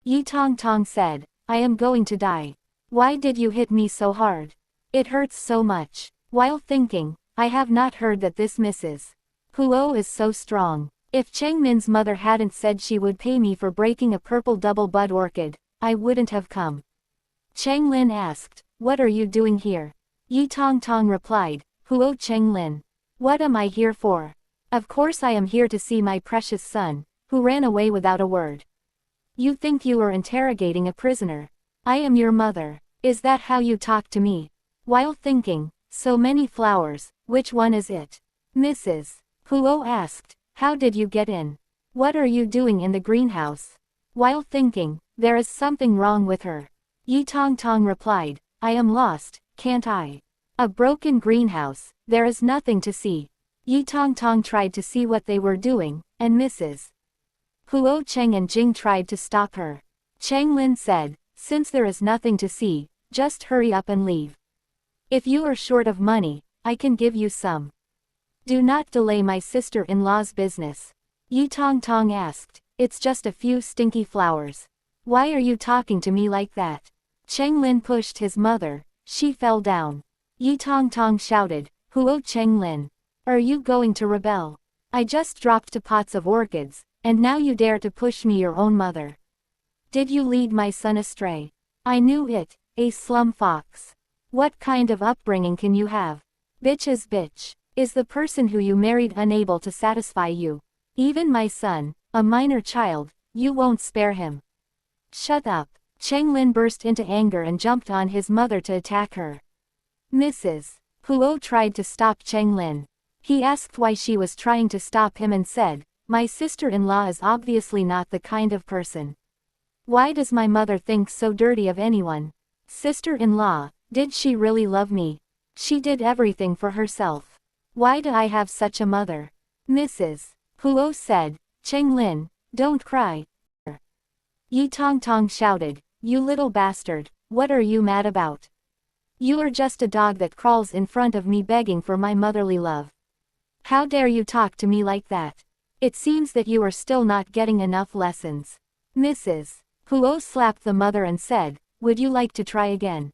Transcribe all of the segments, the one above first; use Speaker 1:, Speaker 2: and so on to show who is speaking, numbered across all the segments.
Speaker 1: Yi Tong Tong said, I am going to die. Why did you hit me so hard? It hurts so much. While thinking, I have not heard that this Mrs. Huo is so strong. If Cheng Min's mother hadn't said she would pay me for breaking a purple double-bud orchid, I wouldn't have come. Cheng Lin asked, what are you doing here? Yi Tong Tong replied, Huo Cheng Lin. What am I here for? Of course I am here to see my precious son, who ran away without a word. You think you are interrogating a prisoner. I am your mother. Is that how you talk to me? While thinking, so many flowers, which one is it? Mrs. Huo asked, how did you get in? What are you doing in the greenhouse? While thinking, there is something wrong with her. Yi Tong Tong replied, I am lost, can't I? A broken greenhouse, there is nothing to see. Yi Tong Tong tried to see what they were doing, and Mrs. Huo Cheng and Jing tried to stop her. Cheng Lin said, since there is nothing to see, just hurry up and leave. If you are short of money, I can give you some. Do not delay my sister-in-law's business. Yi Tong Tong asked, it's just a few stinky flowers. Why are you talking to me like that? Cheng Lin pushed his mother, she fell down. Yi Tong Tong shouted, Huo Cheng Lin. Are you going to rebel? I just dropped 2 pots of orchids, and now you dare to push me, your own mother. Did you lead my son astray? I knew it, a slum fox. What kind of upbringing can you have? Bitch is bitch. Is the person who you married unable to satisfy you? Even my son, a minor child, you won't spare him. Shut up. Cheng Lin burst into anger and jumped on his mother to attack her. Mrs. Huo tried to stop Cheng Lin. He asked why she was trying to stop him and said, my sister-in-law is obviously not the kind of person. Why does my mother think so dirty of anyone? Sister-in-law, did she really love me? She did everything for herself. Why do I have such a mother? Mrs. Huo said, Cheng Lin, don't cry. Yi Tong Tong shouted, you little bastard, what are you mad about? You are just a dog that crawls in front of me begging for my motherly love. How dare you talk to me like that? It seems that you are still not getting enough lessons. Mrs. Huo slapped the mother and said, would you like to try again?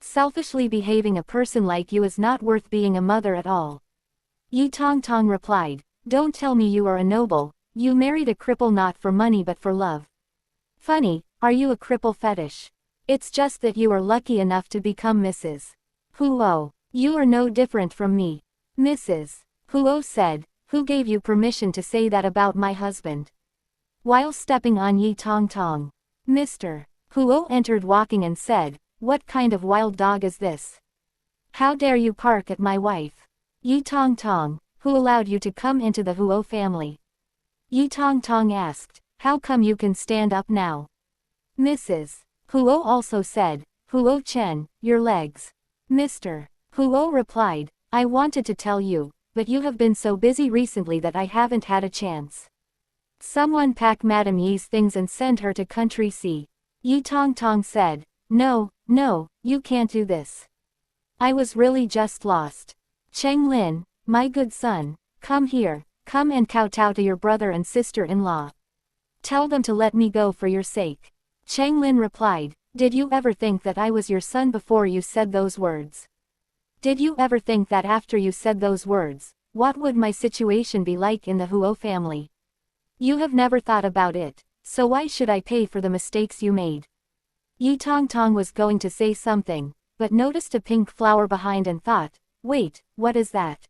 Speaker 1: Selfishly behaving a person like you is not worth being a mother at all. Yi Tong Tong replied, don't tell me you are a noble, you married a cripple not for money but for love. Funny, are you a cripple fetish? It's just that you are lucky enough to become Mrs. Huo. You are no different from me. Mrs. Huo said, who gave you permission to say that about my husband? While stepping on Yi Tong Tong, Mr. Huo entered walking and said, what kind of wild dog is this? How dare you bark at my wife? Yi Tong Tong, who allowed you to come into the Huo family? Yi Tong Tong asked, how come you can stand up now? Mrs. Huo also said, Huo Chen, your legs. Mr. Huo replied, I wanted to tell you, but you have been so busy recently that I haven't had a chance. Someone pack Madame Yi's things and send her to Country C. Yi Tong Tong said, no, you can't do this. I was really just lost. Cheng Lin, my good son, come here, come and kowtow to your brother and sister-in-law. Tell them to let me go for your sake. Cheng Lin replied, did you ever think that I was your son before you said those words? Did you ever think that after you said those words, what would my situation be like in the Huo family? You have never thought about it, so why should I pay for the mistakes you made? Yi Tong Tong was going to say something, but noticed a pink flower behind and thought, wait, what is that?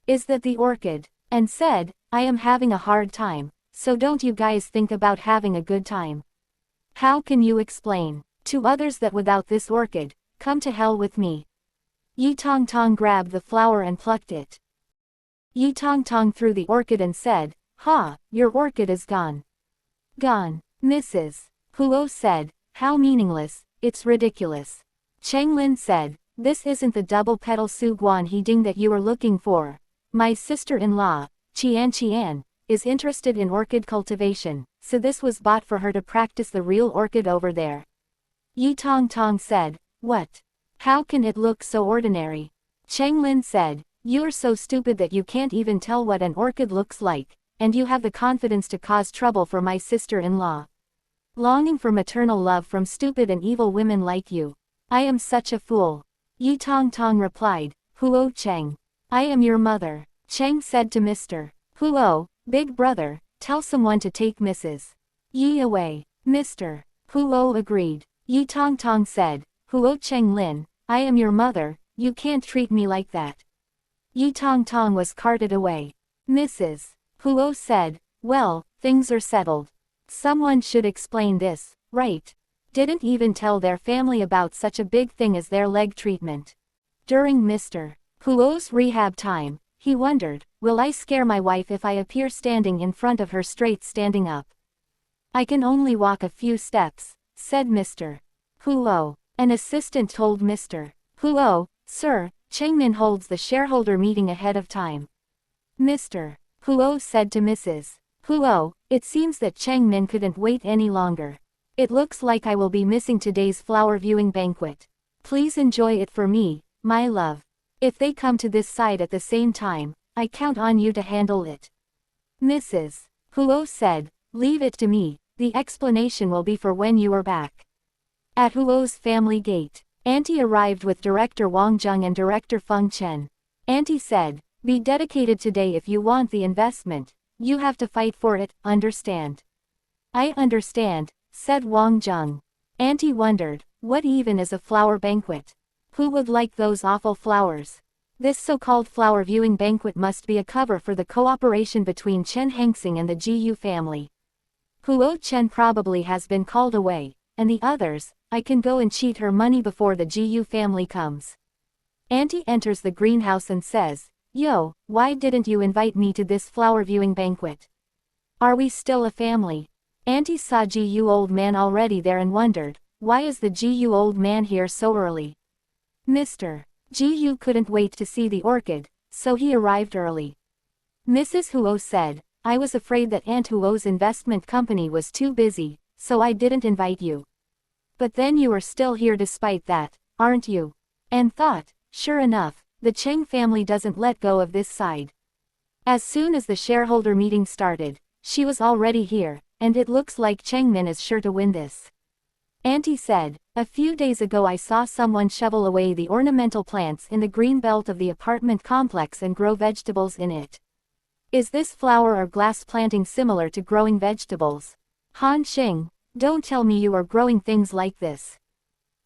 Speaker 1: Is that the orchid? And said, I am having a hard time, so don't you guys think about having a good time. How can you explain to others that without this orchid, come to hell with me? Yi Tong Tong grabbed the flower and plucked it. Yi Tong Tong threw the orchid and said, ha, your orchid is gone. Gone. Mrs. Huo said, how meaningless, it's ridiculous. Cheng Lin said, this isn't the double petal su guan he ding that you are looking for. My sister-in-law, Qian, is interested in orchid cultivation, so this was bought for her to practice the real orchid over there. Yi Tong Tong said, what? How can it look so ordinary? Cheng Lin said, you're so stupid that you can't even tell what an orchid looks like, and you have the confidence to cause trouble for my sister-in-law. Longing for maternal love from stupid and evil women like you. I am such a fool. Yi Tong Tong replied, Huo Cheng. I am your mother. Cheng said to Mr. Huo, big brother, tell someone to take Mrs. Yi away. Mr. Huo agreed. Yi Tong Tong said, Huo Cheng Lin, I am your mother, you can't treat me like that. Yi Tong Tong was carted away. Mrs. Huo said, well, things are settled. Someone should explain this, right? Didn't even tell their family about such a big thing as their leg treatment. During Mr. Huo's rehab time, he wondered, will I scare my wife if I appear standing in front of her straight standing up? I can only walk a few steps, said Mr. Huo. An assistant told Mr. Huo, sir, Chengmin holds the shareholder meeting ahead of time. Mr. Huo said to Mrs. Huo, it seems that Chengmin couldn't wait any longer. It looks like I will be missing today's flower viewing banquet. Please enjoy it for me, my love. If they come to this side at the same time, I count on you to handle it. Mrs. Huo said, leave it to me, the explanation will be for when you are back. At Huo's family gate, Auntie arrived with Director Wang Zheng and Director Feng Chen. Auntie said, be dedicated today if you want the investment, you have to fight for it, understand? I understand, said Wang Zheng. Auntie wondered, what even is a flower banquet? Who would like those awful flowers? This so-called flower viewing banquet must be a cover for the cooperation between Chen Hengxing and the Jiyu family. Huo Chen probably has been called away, and the others, I can go and cheat her money before the Jiyu family comes. Auntie enters the greenhouse and says, yo, why didn't you invite me to this flower viewing banquet? Are we still a family? Auntie saw Jiyu old man already there and wondered, why is the Jiyu old man here so early? Mr. Jiyu couldn't wait to see the orchid, so he arrived early. Mrs. Huo said, I was afraid that Aunt Huo's investment company was too busy, so I didn't invite you. But then you are still here despite that, aren't you? And thought, sure enough, the Cheng family doesn't let go of this side. As soon as the shareholder meeting started, she was already here, and it looks like Chengmin is sure to win this. Auntie said, a few days ago I saw someone shovel away the ornamental plants in the green belt of the apartment complex and grow vegetables in it. Is this flower or glass planting similar to growing vegetables? Han Xing, don't tell me you are growing things like this.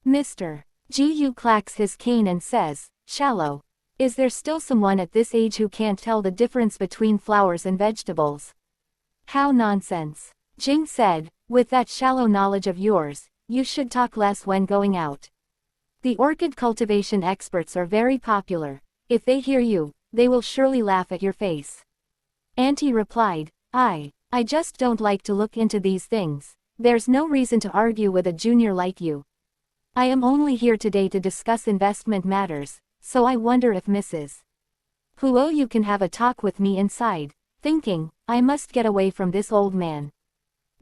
Speaker 1: Mr. Jiyu clacks his cane and says, shallow. Is there still someone at this age who can't tell the difference between flowers and vegetables? How nonsense. Jing said, with that shallow knowledge of yours, you should talk less when going out. The orchid cultivation experts are very popular. If they hear you, they will surely laugh at your face. Auntie replied, I just don't like to look into these things. There's no reason to argue with a junior like you. I am only here today to discuss investment matters, so I wonder if Mrs. Huo you can have a talk with me inside, thinking, I must get away from this old man.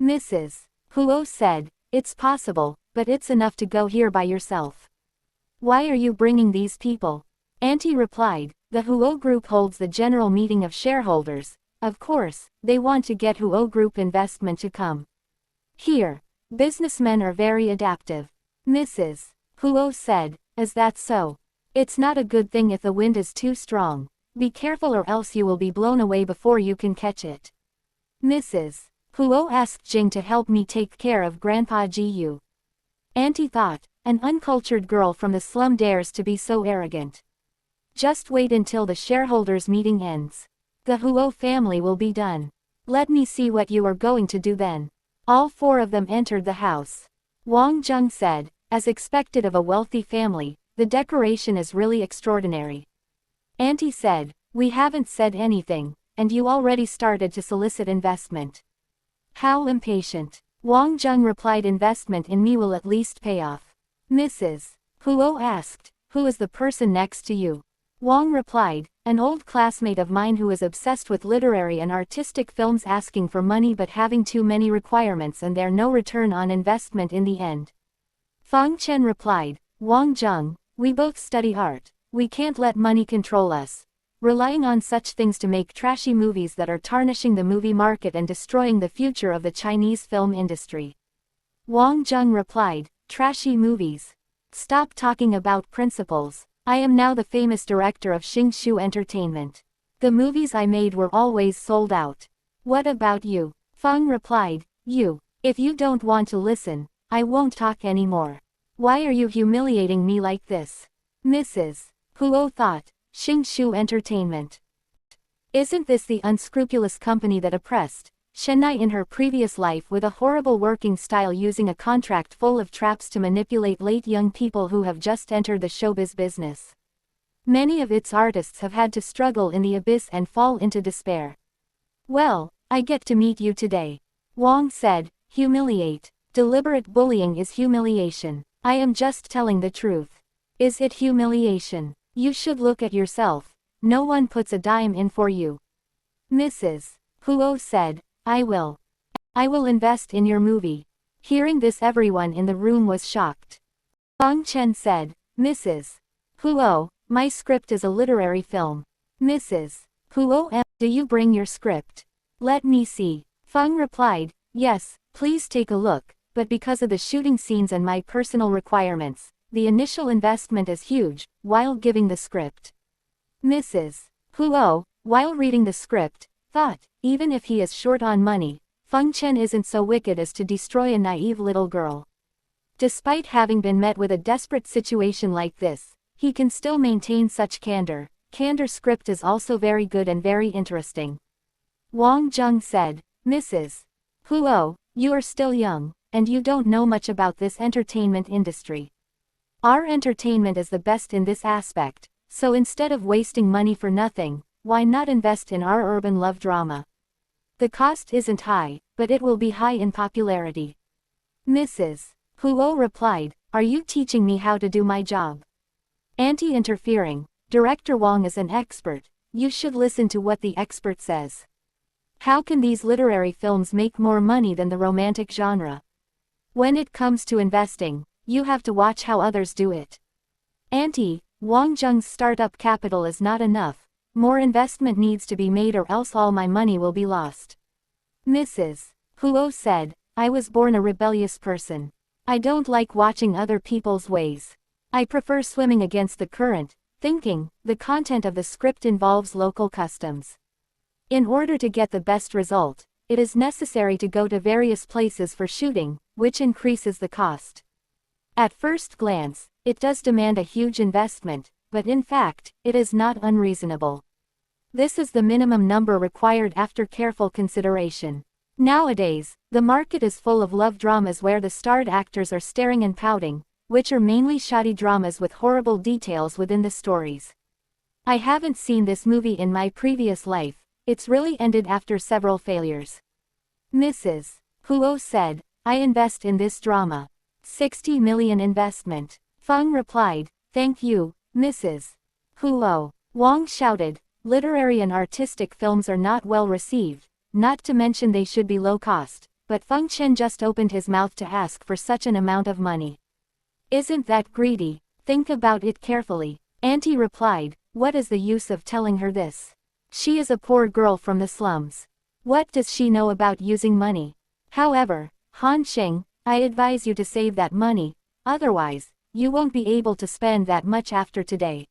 Speaker 1: Mrs. Huo said, it's possible, but it's enough to go here by yourself. Why are you bringing these people? Auntie replied, the Huo Group holds the general meeting of shareholders. Of course, they want to get Huo Group investment to come. Here, businessmen are very adaptive. Mrs. Huo said, is that so? It's not a good thing if the wind is too strong. Be careful or else you will be blown away before you can catch it. Mrs. Huo asked Jing to help me take care of Grandpa Jiyu. Auntie thought, an uncultured girl from the slum dares to be so arrogant. Just wait until the shareholders' meeting ends. The Huo family will be done. Let me see what you are going to do then. All four of them entered the house. Wang Zheng said, as expected of a wealthy family, the decoration is really extraordinary. Auntie said, we haven't said anything, and you already started to solicit investment. How impatient. Wang Zheng replied, investment in me will at least pay off. Mrs. Huo asked, who is the person next to you? Wang replied, an old classmate of mine who is obsessed with literary and artistic films, asking for money but having too many requirements and there no return on investment in the end. Feng Chen replied, Wang Zheng, we both study art, we can't let money control us. Relying on such things to make trashy movies that are tarnishing the movie market and destroying the future of the Chinese film industry. Wang Zheng replied, trashy movies. Stop talking about principles. I am now the famous director of Xingshu Entertainment. The movies I made were always sold out. What about you? Feng replied, you. If you don't want to listen, I won't talk anymore. Why are you humiliating me like this? Mrs. Huo thought, Xingshu Entertainment. Isn't this the unscrupulous company that oppressed Shenai in her previous life with a horrible working style, using a contract full of traps to manipulate late young people who have just entered the showbiz business? Many of its artists have had to struggle in the abyss and fall into despair. Well, I get to meet you today. Wang said, humiliate. Deliberate bullying is humiliation. I am just telling the truth. Is it humiliation? You should look at yourself. No one puts a dime in for you. Mrs. Huo said, I will. I will invest in your movie. Hearing this, everyone in the room was shocked. Feng Chen said, Mrs. Huo, my script is a literary film. Mrs. Huo, do you bring your script? Let me see. Feng replied, yes, please take a look, but because of the shooting scenes and my personal requirements, the initial investment is huge, while giving the script. Mrs. Huo, while reading the script, thought, even if he is short on money, Feng Chen isn't so wicked as to destroy a naive little girl. Despite having been met with a desperate situation like this, he can still maintain such candor. Candor script is also very good and very interesting. Wang Zheng said, Mrs. Huo, you are still young, and you don't know much about this entertainment industry. Our entertainment is the best in this aspect, so instead of wasting money for nothing, why not invest in our urban love drama? The cost isn't high, but it will be high in popularity. Mrs. Huo replied, are you teaching me how to do my job? Auntie interfering, Director Wang is an expert, you should listen to what the expert says. How can these literary films make more money than the romantic genre? When it comes to investing, you have to watch how others do it. Auntie, Wang Zheng's startup capital is not enough. More investment needs to be made or else all my money will be lost. Mrs. Huo said, I was born a rebellious person. I don't like watching other people's ways. I prefer swimming against the current, thinking, the content of the script involves local customs. In order to get the best result, it is necessary to go to various places for shooting, which increases the cost. At first glance, it does demand a huge investment, but in fact, it is not unreasonable. This is the minimum number required after careful consideration. Nowadays, the market is full of love dramas where the starred actors are staring and pouting, which are mainly shoddy dramas with horrible details within the stories. I haven't seen this movie in my previous life, it's really ended after several failures. Mrs. Huo said, I invest in this drama. 60 million investment. Feng replied, thank you, Mrs. Huo. Wang shouted, literary and artistic films are not well received, not to mention they should be low cost, but Feng Chen just opened his mouth to ask for such an amount of money. Isn't that greedy? Think about it carefully. Auntie replied, what is the use of telling her this? She is a poor girl from the slums. What does she know about using money? However, Han Sheng, I advise you to save that money, otherwise, you won't be able to spend that much after today.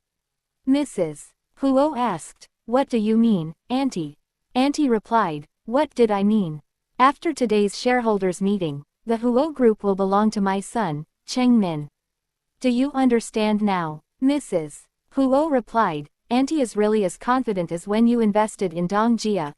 Speaker 1: Mrs. Huo asked, what do you mean, Auntie? Auntie replied, what did I mean? After today's shareholders meeting, the Huo group will belong to my son, Cheng Min. Do you understand now? Mrs. Huo replied, Auntie is really as confident as when you invested in Dong Jia,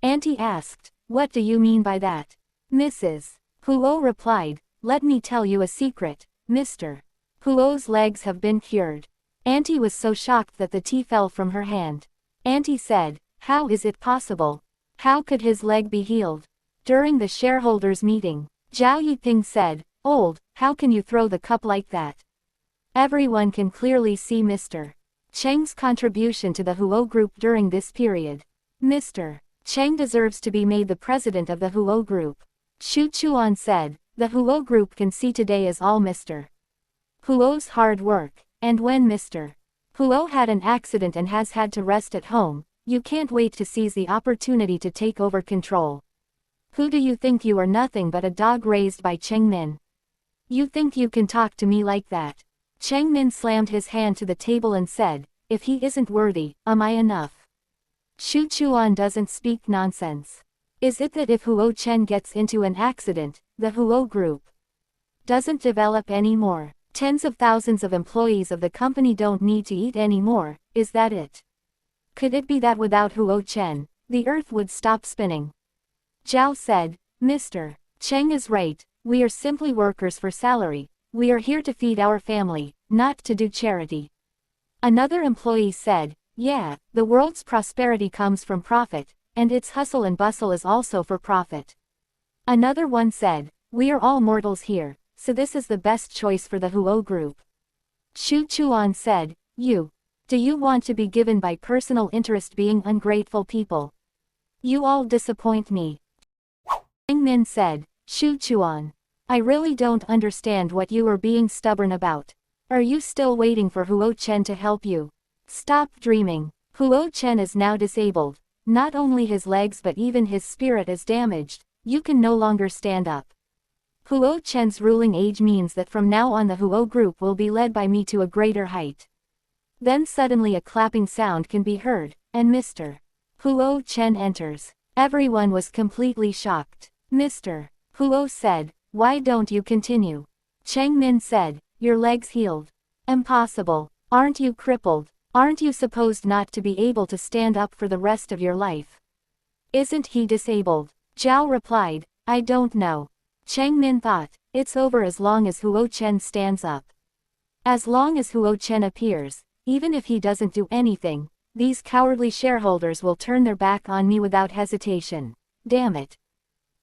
Speaker 1: Auntie asked, what do you mean by that? Mrs. Huo replied, let me tell you a secret, Mr. Huo's legs have been cured. Auntie was so shocked that the tea fell from her hand. Auntie said, how is it possible? How could his leg be healed? During the shareholders meeting, Zhao Yiping said, old, how can you throw the cup like that? Everyone can clearly see Mr. Cheng's contribution to the Huo group during this period. Mr. Cheng deserves to be made the president of the Huo group. Xu Chuan said, the Huo group can see today is all Mr. Huo's hard work, and when Mr. Huo had an accident and has had to rest at home, you can't wait to seize the opportunity to take over control. Who do you think you are? Nothing but a dog raised by Cheng Min. You think you can talk to me like that? Cheng Min slammed his hand to the table and said, if he isn't worthy, am I enough? Shu Chuan doesn't speak nonsense. Is it that if Huo Chen gets into an accident, the Huo group doesn't develop anymore? Tens of thousands of employees of the company don't need to eat anymore, is that it? Could it be that without Huo Chen, the earth would stop spinning? Zhao said, Mr. Cheng is right, we are simply workers for salary, we are here to feed our family, not to do charity. Another employee said, yeah, the world's prosperity comes from profit, and its hustle and bustle is also for profit. Another one said, we are all mortals here, so this is the best choice for the Huo group. Shu Chuan said, do you want to be given by personal interest? Being ungrateful people. You all disappoint me. Cheng Min said, Shu Chuan, I really don't understand what you are being stubborn about. Are you still waiting for Huo Chen to help you? Stop dreaming. Huo Chen is now disabled. Not only his legs but even his spirit is damaged. You can no longer stand up. Huo Chen's ruling age means that from now on the Huo group will be led by me to a greater height. Then suddenly a clapping sound can be heard, and Mr. Huo Chen enters. Everyone was completely shocked. Mr. Huo said, why don't you continue? Cheng Min said, your legs healed. Impossible. Aren't you crippled? Aren't you supposed not to be able to stand up for the rest of your life? Isn't he disabled? Zhao replied, I don't know. Cheng Min thought, it's over as long as Huo Chen stands up. As long as Huo Chen appears, even if he doesn't do anything, these cowardly shareholders will turn their back on me without hesitation. Damn it.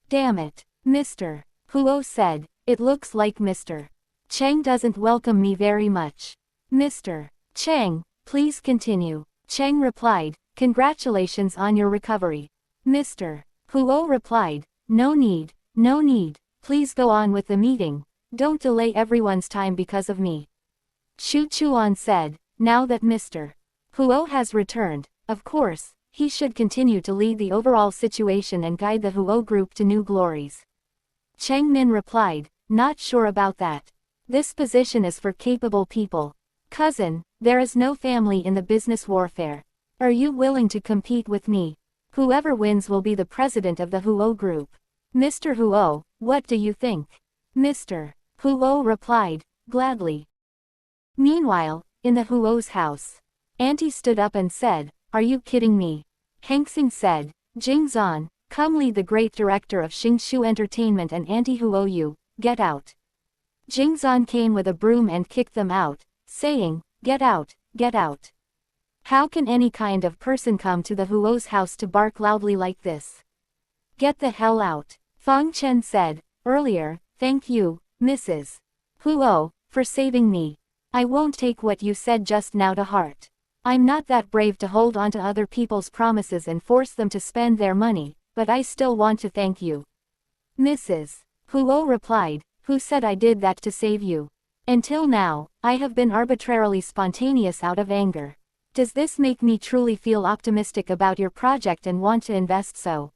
Speaker 1: Damn it. Mr. Huo said, it looks like Mr. Cheng doesn't welcome me very much. Mr. Cheng, please continue. Cheng replied, congratulations on your recovery. Mr. Huo replied, no need, please go on with the meeting. Don't delay everyone's time because of me. Shu Chuan said, now that Mr. Huo has returned, of course, he should continue to lead the overall situation and guide the Huo group to new glories. Cheng Min replied, not sure about that. This position is for capable people. Cousin, there is no family in the business warfare. Are you willing to compete with me? Whoever wins will be the president of the Huo group. Mr. Huo, what do you think? Mr. Huo replied, gladly. Meanwhile, in the Huo's house, Auntie stood up and said, are you kidding me? Hangsing said, Jingzan, come lead the great director of Xingshu Entertainment and Auntie Huo, you, get out. Jingzan came with a broom and kicked them out, saying, get out, get out. How can any kind of person come to the Huo's house to bark loudly like this? Get the hell out. Fang Chen said, earlier, thank you, Mrs. Huo, for saving me. I won't take what you said just now to heart. I'm not that brave to hold on to other people's promises and force them to spend their money, but I still want to thank you. Mrs. Huo replied, who said I did that to save you? Until now, I have been arbitrarily spontaneous out of anger. Does this make me truly feel optimistic about your project and want to invest so?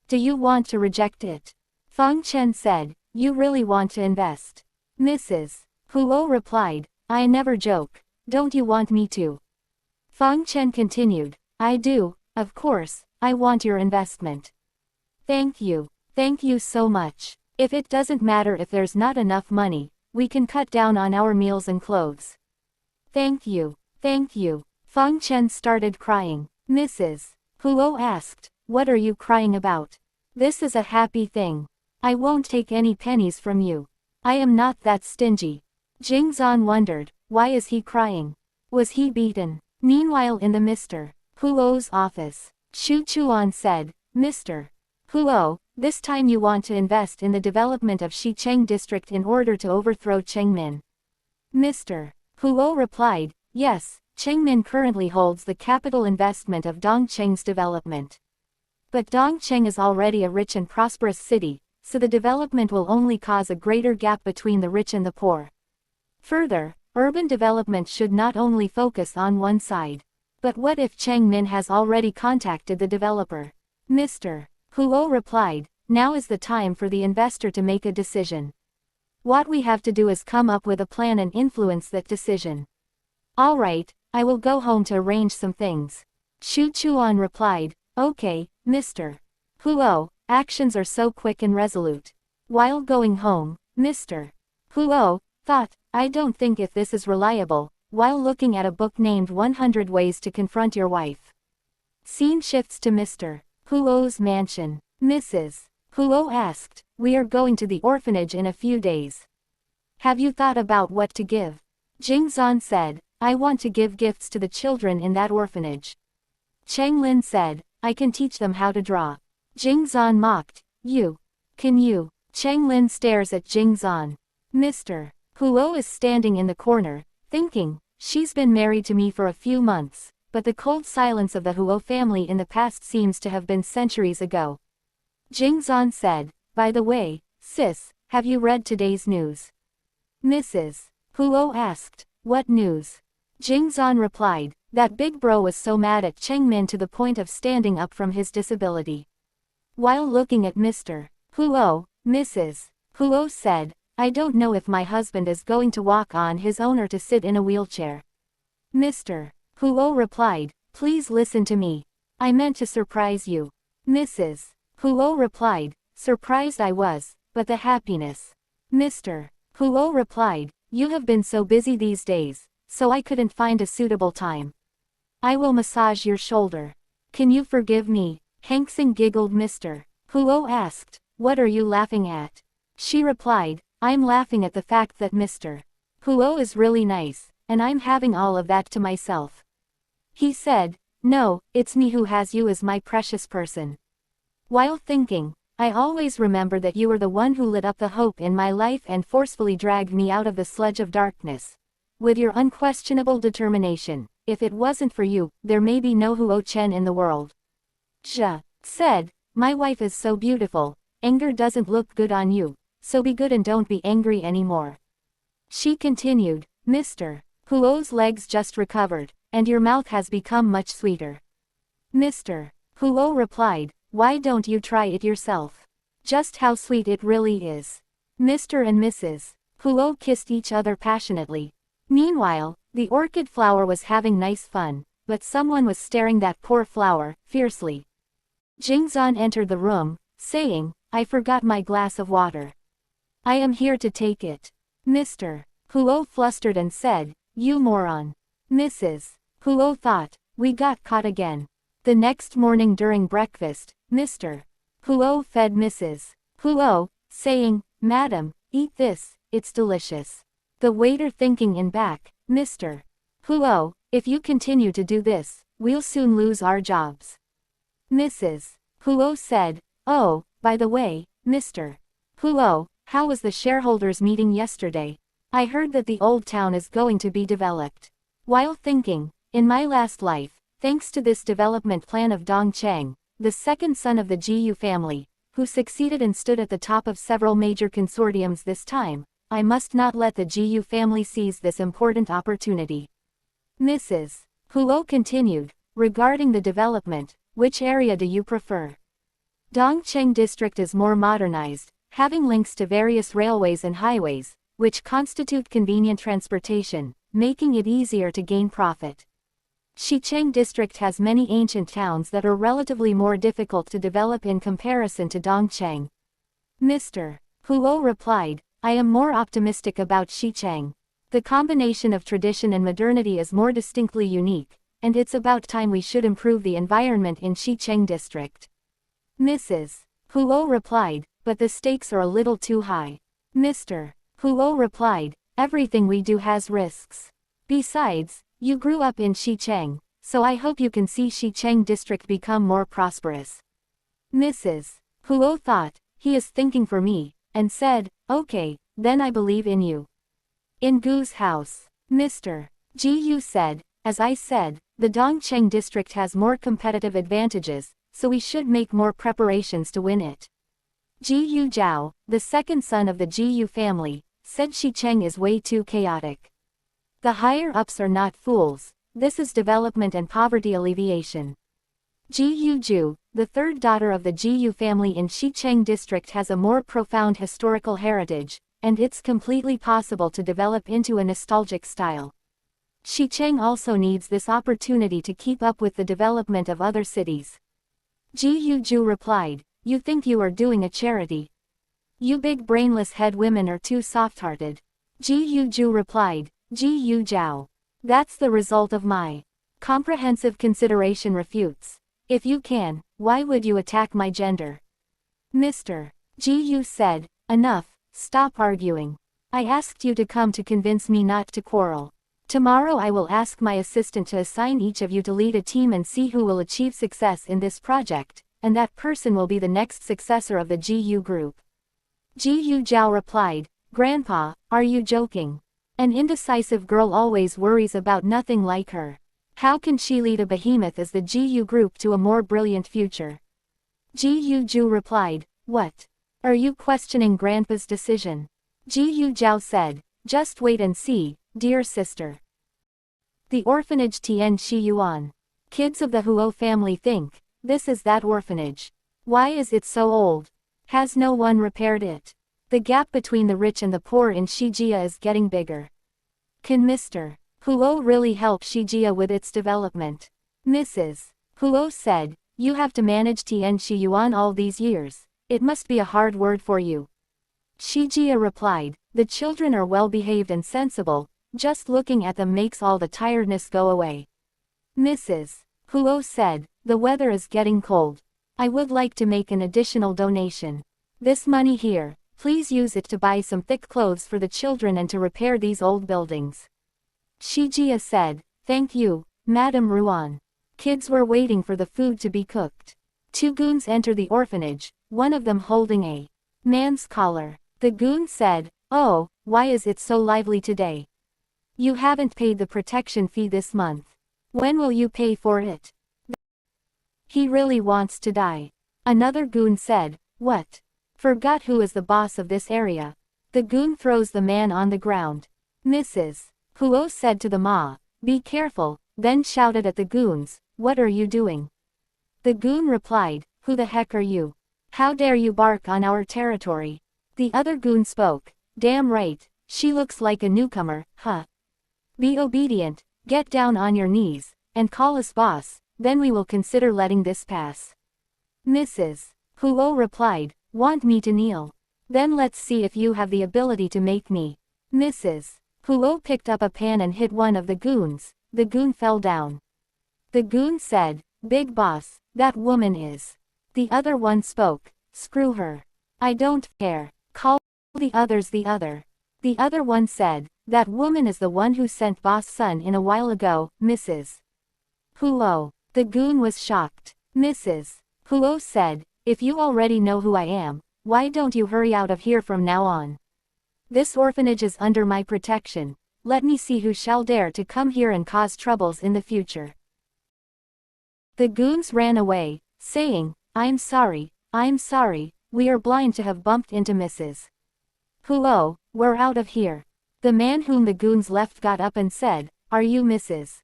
Speaker 1: Do you want to reject it? Fang Chen said, you really want to invest? Mrs. Huo replied, I never joke, don't you want me to? Fang Chen continued, I do, of course, I want your investment. Thank you so much. If it doesn't matter if there's not enough money, we can cut down on our meals and clothes. Thank you. Fang Chen started crying. Mrs. Huo asked, what are you crying about? This is a happy thing. I won't take any pennies from you. I am not that stingy. Jingzan wondered, why is he crying? Was he beaten? Meanwhile in the Mr. Huo's office, Shu Chuan said, Mr. Huo, this time you want to invest in the development of Xicheng district in order to overthrow Chengmin. Mr. Huo replied, yes, Chengmin currently holds the capital investment of Dongcheng's development. But Dongcheng is already a rich and prosperous city, so the development will only cause a greater gap between the rich and the poor. Further, urban development should not only focus on one side. But what if Chengmin has already contacted the developer? Mr. Huo replied, Now is the time for the investor to make a decision. What we have to do is come up with a plan and influence that decision. Alright, I will go home to arrange some things. Shu Chuan replied, okay, Mr. Huo, actions are so quick and resolute. While going home, Mr. Huo thought, I don't think if this is reliable, while looking at a book named 100 Ways to Confront Your Wife. Scene shifts to Mr. Huo's mansion. Mrs. Huo asked, we are going to the orphanage in a few days. Have you thought about what to give? Jingzan said, I want to give gifts to the children in that orphanage. Cheng Lin said, I can teach them how to draw. Jingzan mocked, you. Can you? Cheng Lin stares at Jingzan. Mr. Huo is standing in the corner, thinking, she's been married to me for a few months, but the cold silence of the Huo family in the past seems to have been centuries ago. Jingzan said, by the way, sis, have you read today's news? Mrs. Huo asked, what news? Jingzan replied, that big bro was so mad at Cheng Min to the point of standing up from his disability. While looking at Mr. Huo, Mrs. Huo said, I don't know if my husband is going to walk on his own or to sit in a wheelchair. Mr. Huo replied, please listen to me. I meant to surprise you. Mrs. Huo replied, surprised I was, but the happiness. Mr. Huo replied, you have been so busy these days, so I couldn't find a suitable time. I will massage your shoulder. Can you forgive me? Hangsing giggled. Mr. Huo asked, what are you laughing at? She replied, I'm laughing at the fact that Mr. Huo is really nice, and I'm having all of that to myself. He said, no, it's me who has you as my precious person. While thinking, I always remember that you were the one who lit up the hope in my life and forcefully dragged me out of the sludge of darkness. With your unquestionable determination, if it wasn't for you, there may be no Huo Chen in the world. Zhe said, my wife is so beautiful, anger doesn't look good on you, so be good and don't be angry anymore. She continued, Mr. Huo's legs just recovered, and your mouth has become much sweeter. Mr. Huo replied, why don't you try it yourself? Just how sweet it really is. Mr. and Mrs. Huo kissed each other passionately. Meanwhile, the orchid flower was having nice fun, but someone was staring that poor flower, fiercely. Jingzan entered the room, saying, I forgot my glass of water. I am here to take it. Mr. Huo flustered and said, you moron. Mrs. Huo thought, we got caught again. The next morning during breakfast, Mr. Huo fed Mrs. Huo, saying, Madam, eat this, it's delicious. The waiter thinking in back, Mr. Huo, if you continue to do this, we'll soon lose our jobs. Mrs. Huo said, oh, by the way, Mr. Huo, how was the shareholders meeting yesterday? I heard that the old town is going to be developed. While thinking, in my last life, thanks to this development plan of Dong Cheng, the second son of the Jiyu family, who succeeded and stood at the top of several major consortiums this time, I must not let the Jiyu family seize this important opportunity. Mrs. Huo continued, regarding the development, which area do you prefer? Dongcheng district is more modernized, having links to various railways and highways, which constitute convenient transportation, making it easier to gain profit. Xicheng district has many ancient towns that are relatively more difficult to develop in comparison to Dongcheng. Mr. Huo replied, I am more optimistic about Xicheng. The combination of tradition and modernity is more distinctly unique, and it's about time we should improve the environment in Xicheng district. Mrs. Huo replied, but the stakes are a little too high. Mr. Huo replied, everything we do has risks. Besides, you grew up in Xicheng, so I hope you can see Xicheng district become more prosperous. Mrs. Huo thought, he is thinking for me, and said, okay, then I believe in you. In Gu's house, Mr. Ji Yu said, as I said, the Dongcheng district has more competitive advantages, so we should make more preparations to win it. Ji Yu Zhao, the second son of the Ji Yu family, said Xicheng is way too chaotic. The higher-ups are not fools, this is development and poverty alleviation. Ju, the third daughter of the Ju family in Xicheng district, has a more profound historical heritage, and it's completely possible to develop into a nostalgic style. Xicheng also needs this opportunity to keep up with the development of other cities. Ju replied, "You think you are doing a charity? You big brainless head women are too soft-hearted." Ju replied, "Ji Jiao. That's the result of my comprehensive consideration refutes. If you can, why would you attack my gender?" Mr. Ju said, "Enough, stop arguing. I asked you to come to convince me not to quarrel. Tomorrow I will ask my assistant to assign each of you to lead a team and see who will achieve success in this project, and that person will be the next successor of the Ju group." Ji Jiao replied, "Grandpa, are you joking? An indecisive girl always worries about nothing like her. How can she lead a behemoth as the Ju group to a more brilliant future?" Ju replied, "What? Are you questioning Grandpa's decision?" Ji Jiao said, "Just wait and see, dear sister." The orphanage Tian Shi Yuan. Kids of the Huo family think, this is that orphanage. Why is it so old? Has no one repaired it? The gap between the rich and the poor in Shijia is getting bigger. Can Mr. Huo really help Shijia with its development? Mrs. Huo said, "You have to manage Tian Shi Yuan all these years. It must be a hard word for you." Shijia replied, "The children are well behaved and sensible, just looking at them makes all the tiredness go away." Mrs. Huo said, "The weather is getting cold. I would like to make an additional donation. This money here, please use it to buy some thick clothes for the children and to repair these old buildings." Shijia said, "Thank you, Madam Ruan." Kids were waiting for the food to be cooked. Two goons enter the orphanage, one of them holding a man's collar. The goon said, "Oh, why is it so lively today? You haven't paid the protection fee this month. When will you pay for it? He really wants to die." Another goon said, "What? Forgot who is the boss of this area." The goon throws the man on the ground. Mrs. Huo said to the ma, "Be careful," then shouted at the goons, "What are you doing?" The goon replied, "Who the heck are you? How dare you bark on our territory?" The other goon spoke, "Damn right, she looks like a newcomer, huh? Be obedient, get down on your knees, and call us boss, then we will consider letting this pass." Mrs. Huo replied, "Want me to kneel? Then let's see if you have the ability to make me." Mrs. Huo picked up a pan and hit one of the goons. The goon fell down. The goon said, "Big boss, that woman is." The other one spoke, "Screw her. I don't care. Call the others the other." The other one said, "That woman is the one who sent boss son in a while ago, Mrs. Huo." The goon was shocked. Mrs. Huo said, "If you already know who I am, why don't you hurry out of here from now on? This orphanage is under my protection. Let me see who shall dare to come here and cause troubles in the future." The goons ran away, saying, I'm sorry, we are blind to have bumped into Mrs. Huo, we're out of here." The man whom the goons left got up and said, "Are you Mrs.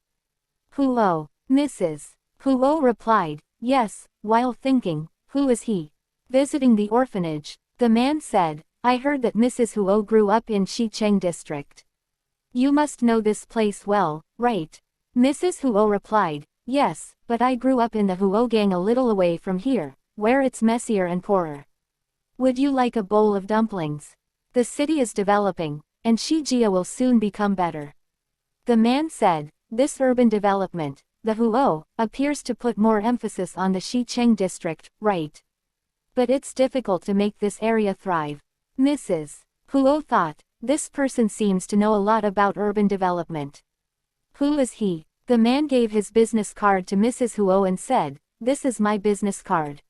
Speaker 1: Huo?" Mrs. Huo replied, "Yes," while thinking, "Who is he? Visiting the orphanage." The man said, "I heard that Mrs. Huo grew up in Xicheng district. You must know this place well, right?" Mrs. Huo replied, "Yes, but I grew up in the Huo gang a little away from here, where it's messier and poorer. Would you like a bowl of dumplings? The city is developing, and Shijia will soon become better." The man said, "This urban development, the Huo, appears to put more emphasis on the Xicheng district, right? But it's difficult to make this area thrive." Mrs. Huo thought, this person seems to know a lot about urban development. Who is he? The man gave his business card to Mrs. Huo and said, "This is my business card.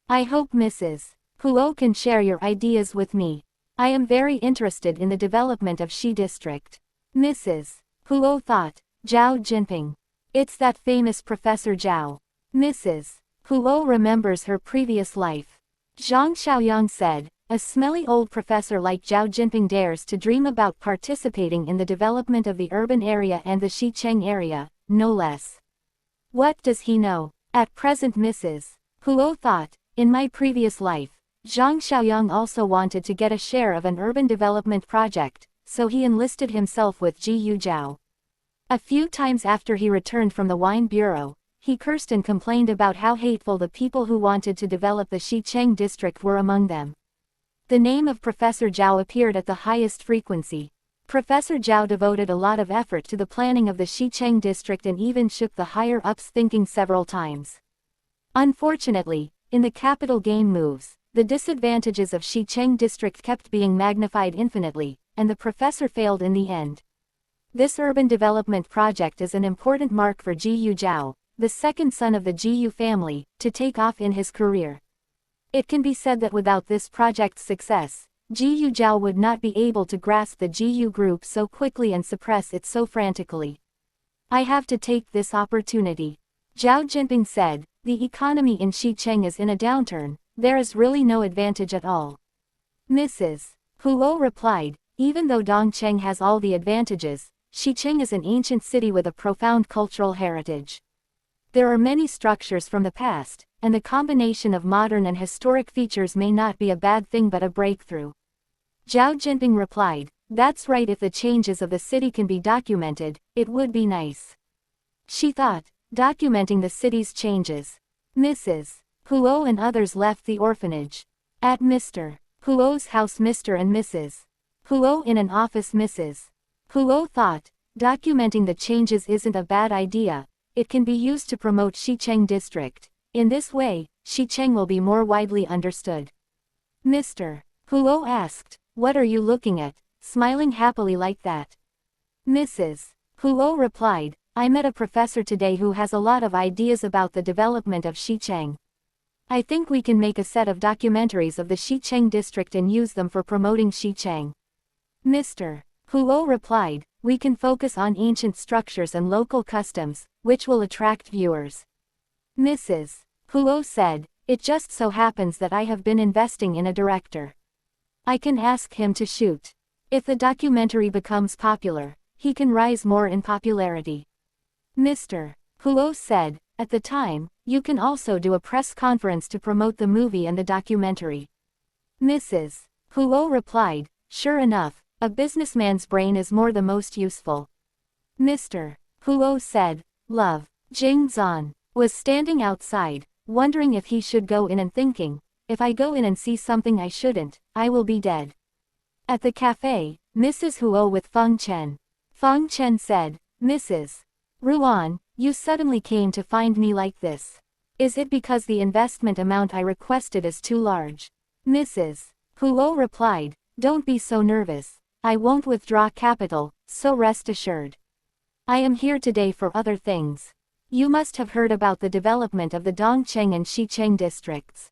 Speaker 1: I hope Mrs. Huo can share your ideas with me. I am very interested in the development of Xi district." Mrs. Huo thought, Zhao Jinping. It's that famous Professor Zhao. Mrs. Huo remembers her previous life. Zhang Xiaoyang said, "A smelly old professor like Zhao Jinping dares to dream about participating in the development of the urban area and the Xicheng area, no less. What does he know? At present Mrs. Huo thought, in my previous life, Zhang Xiaoyang also wanted to get a share of an urban development project, so he enlisted himself with Ji Yu Zhao. A few times after he returned from the wine bureau, he cursed and complained about how hateful the people who wanted to develop the Xicheng district were among them. The name of Professor Zhao appeared at the highest frequency. Professor Zhao devoted a lot of effort to the planning of the Xicheng district and even shook the higher-ups' thinking several times. Unfortunately, in the capital gain moves, the disadvantages of Xicheng district kept being magnified infinitely, and the professor failed in the end. This urban development project is an important mark for Ji Yu Zhao, the second son of the Ji Yu family, to take off in his career. It can be said that without this project's success, Ji Yu Zhao would not be able to grasp the Ji Yu group so quickly and suppress it so frantically. I have to take this opportunity. Zhao Jinping said, the economy in Xicheng is in a downturn, there is really no advantage at all. Mrs. Huo replied, even though Dongcheng has all the advantages, Xicheng is an ancient city with a profound cultural heritage. There are many structures from the past, and the combination of modern and historic features may not be a bad thing but a breakthrough. Zhao Jinping replied, that's right, if the changes of the city can be documented, it would be nice. She thought, documenting the city's changes. Mrs. Huo and others left the orphanage. At Mr. Huo's house, Mr. and Mrs. Huo in an office. Mrs. Huo thought, documenting the changes isn't a bad idea, it can be used to promote Xicheng district. In this way, Xicheng will be more widely understood. Mr. Huo asked, what are you looking at, smiling happily like that? Mrs. Huo replied, I met a professor today who has a lot of ideas about the development of Xicheng. I think we can make a set of documentaries of the Xicheng district and use them for promoting Xicheng. Mr. Huo replied, we can focus on ancient structures and local customs, which will attract viewers. Mrs. Huo said, it just so happens that I have been investing in a director. I can ask him to shoot. If the documentary becomes popular, he can rise more in popularity. Mr. Huo said, at the time, you can also do a press conference to promote the movie and the documentary. Mrs. Huo replied, sure enough, a businessman's brain is more the most useful. Mr. Huo said, love. Jing Zan was standing outside, wondering if he should go in and thinking, if I go in and see something I shouldn't, I will be dead. At the cafe, Mrs. Huo with Feng Chen. Feng Chen said, Mrs. Ruan, you suddenly came to find me like this. Is it because the investment amount I requested is too large? Mrs. Huo replied, don't be so nervous. I won't withdraw capital, so rest assured. I am here today for other things. You must have heard about the development of the Dongcheng and Xicheng districts.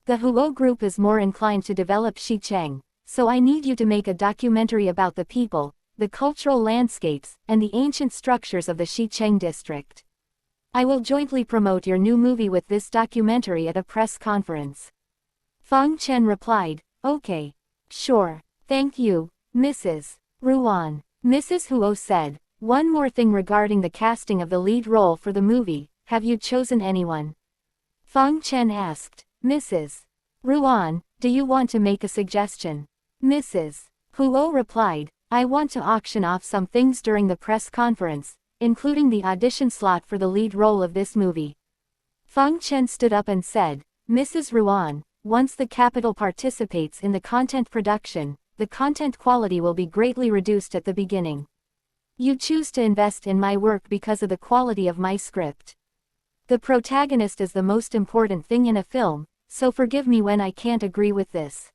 Speaker 1: The Huo group is more inclined to develop Xicheng, so I need you to make a documentary about the people, the cultural landscapes, and the ancient structures of the Xicheng district. I will jointly promote your new movie with this documentary at a press conference. Feng Chen replied, okay. Sure. Thank you, Mrs. Ruan. Mrs. Huo said, one more thing regarding the casting of the lead role for the movie, have you chosen anyone? Feng Chen asked, Mrs. Ruan, do you want to make a suggestion? Mrs. Huo replied, I want to auction off some things during the press conference, including the audition slot for the lead role of this movie. Feng Chen stood up and said, Mrs. Ruan, once the capital participates in the content production, the content quality will be greatly reduced at the beginning. You choose to invest in my work because of the quality of my script. The protagonist is the most important thing in a film, so forgive me when I can't agree with this.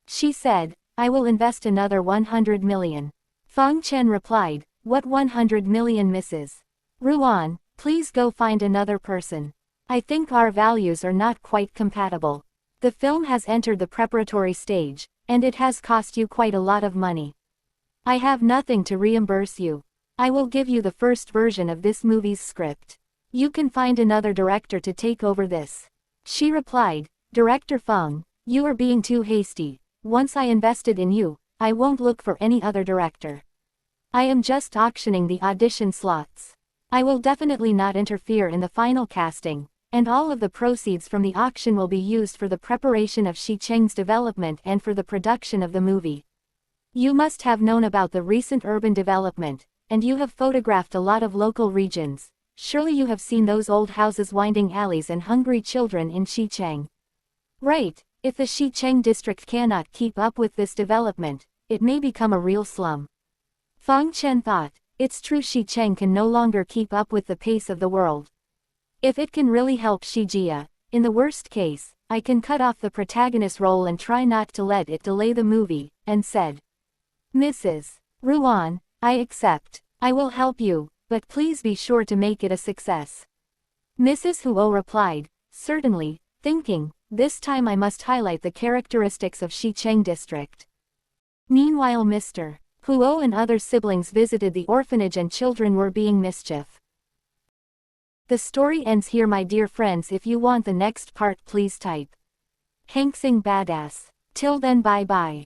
Speaker 1: She said, I will invest another 100 million. Feng Chen replied, what 100 million, Mrs. Ruan, please go find another person. I think our values are not quite compatible. The film has entered the preparatory stage, and it has cost you quite a lot of money. I have nothing to reimburse you. I will give you the first version of this movie's script. You can find another director to take over this. She replied, Director Feng, you are being too hasty. Once I invested in you, I won't look for any other director. I am just auctioning the audition slots. I will definitely not interfere in the final casting, and all of the proceeds from the auction will be used for the preparation of Xicheng's development and for the production of the movie. You must have known about the recent urban development, and you have photographed a lot of local regions. Surely you have seen those old houses, winding alleys and hungry children in Xicheng. Right, if the Xicheng district cannot keep up with this development, it may become a real slum. Fang Chen thought, it's true, Xicheng can no longer keep up with the pace of the world. If it can really help Shijia, in the worst case, I can cut off the protagonist role and try not to let it delay the movie, and said. Mrs. Ruan, I accept. I will help you, but please be sure to make it a success. Mrs. Huo replied, certainly, thinking, this time I must highlight the characteristics of Xicheng district. Meanwhile Mr. Huo and other siblings visited the orphanage and children were being mischief. The story ends here, my dear friends. If you want the next part, please type Hanksing Badass. Till then, bye bye.